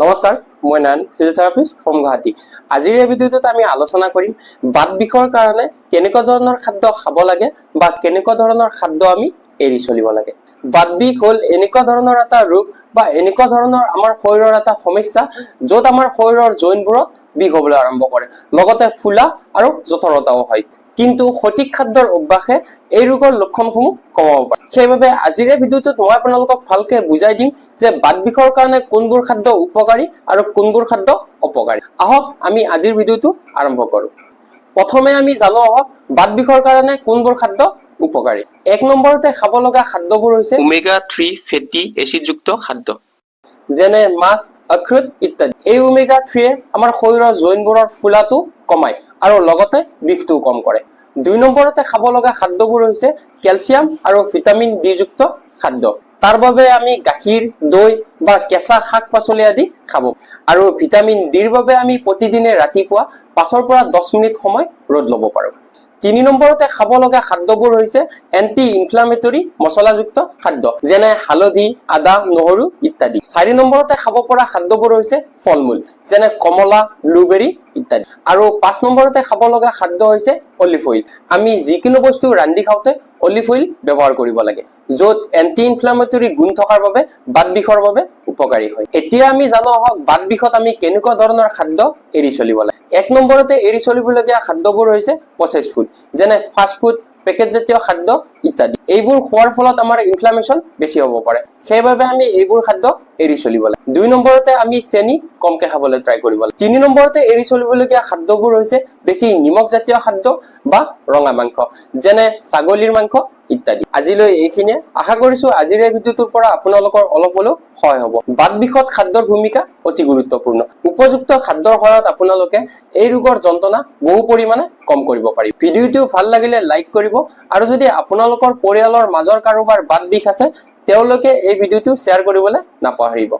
নমস্কাৰ, মই নয়ন, physiotherapist from Guwahati. আজিৰ এই ভিডিঅ'টোত আমি আলোচনা কৰিম বাত বিষৰ কাৰণে কেনেকুৱা ধৰণৰ খাদ্য খাব লাগে বা কেনেকুৱা ধৰণৰ খাদ্য আমি এৰি চলিব লাগে। বাত বিষ হ'ল এনেকুৱা ধৰণৰ এটা ৰোগ বা এনেকুৱা ধৰণৰ আমাৰ শৰীৰৰ এটা সমস্যা য'ত আমাৰ শৰীৰৰ জইনবোৰত বিষ হ'বলৈ আৰম্ভ কৰে, লগতে ফুলা আৰু জঠৰতাও হয়। কিন্তু সঠিক খাদ্যৰ অভ্যাসে এই ৰোগৰ লক্ষণসমূহ কমাব পাৰে। সেইবাবে আজিৰ এই ভিডিঅ'টোত মই আপোনালোকক ভালকে বুজাই দিম যে বাত বিষৰ কাৰণে কোনবোৰ খাদ্য উপকাৰী আৰু কোনবোৰ খাদ্য অপকাৰী। আহক আমি আজিৰ ভিডিঅ'টো আৰম্ভ কৰো। প্ৰথমে আমি জানো আহক বাত বিষৰ কাৰণে কোনবোৰ খাদ্য উপকাৰী। 1 নম্বৰতে খাব লগা খাদ্যবোৰ হৈছে ওমেগা 3 ফেটি এচিডযুক্ত খাদ্য, যেনে মাছ, অখৰোট ইত্যাদি। এই ওমেগা 3 আমাৰ শৰীৰৰ জইনবোৰৰ ফুলাটো কমায় আৰু লগতে বিষটোও কম কৰে। 2 নম্বৰতে খাব লগা খাদ্যবোৰ হৈছে কেলছিয়াম আৰু ভিটামিন ডি যুক্ত খাদ্য। তাৰ বাবে আমি গাখীৰ, দৈ বা কেঁচা শাক পাচলি আদি খাব। আৰু ভিটামিন ডিৰ বাবে আমি প্ৰতিদিনে ৰাতিপুৱা 5 পৰা 10 মিনিট সময় ৰ'দ ল'ব পাৰো। 3 নম্বৰতে খাব লগা খাদ্যবোৰ হৈছে এন্টি ইনফ্লামেটৰী মছলাযুক্ত খাদ্য, যেনে হালধি, আদা, নহৰু ইত্যাদি। 4 নম্বৰতে খাব পৰা খাদ্যবোৰ হৈছে ফল-মূল, যেনে কমলা, ব্লুবেৰী ইত্যাদি। আৰু 5 নম্বৰতে খাব লগা খাদ্য হৈছে অলিভ অইল। আমি যিকোনো বস্তু ৰান্ধি খাওঁতে অলিভ অইল ব্যৱহাৰ কৰিব লাগে, য'ত এন্টি ইনফ্লামেটৰী গুণ থকাৰ বাবে বাত বিষৰ বাবে উপকাৰী হয়। এতিয়া আমি জানো আহক বাত বিষত আমি কেনেকুৱা ধৰণৰ খাদ্য এৰি চলিব লাগে। 1 নম্বৰতে এৰি চলিবলগীয়া খাদ্যবোৰ হৈছে প্ৰচেছড ফুড, যেনে ফাষ্ট ফুড, পেকেটজাতীয় খাদ্য ইত্যাদি। এইবোৰ খোৱাৰ ফলত আমাৰ ইনফ্লামেশ্যন বেছি হ'ব পাৰে, সেইবাবে আমি এইবোৰ খাদ্য এৰি চলিব লাগে। 2 নম্বৰতে আমি চেনি কমকে খাবলৈ ট্ৰাই কৰিব লাগে। 3 নম্বৰতে এৰি চলিবলগীয়া খাদ্যবোৰ হৈছে বেছি নিমখজাতীয় খাদ্য বা ৰঙা মাংস, যেনে ছাগলীৰ মাংস ইত্যাদি। আজিলৈ এইখিনিয়ে। আশা কৰিছো আজিৰ এই ভিডিঅ'টোৰ পৰা আপোনালোকৰ অলপ হ'লেও সহায় হ'ব। বাত বিষত খাদ্যৰ ভূমিকা অতি গুৰুত্বপূৰ্ণ। উপযুক্ত খাদ্যৰ সহায়ত আপোনালোকে এই ৰোগৰ যন্ত্ৰণা বহু পৰিমাণে কম কৰিব পাৰিব। ভিডিঅ'টো ভাল লাগিলে লাইক কৰিব আৰু যদি আপোনালোকৰ পৰিয়ালৰ মাজৰ কাৰোবাৰ বাত বিষ আছে তেওঁলোকে এই ভিডিঅ'টো শ্বেয়াৰ কৰিবলৈ নাপাহৰিব।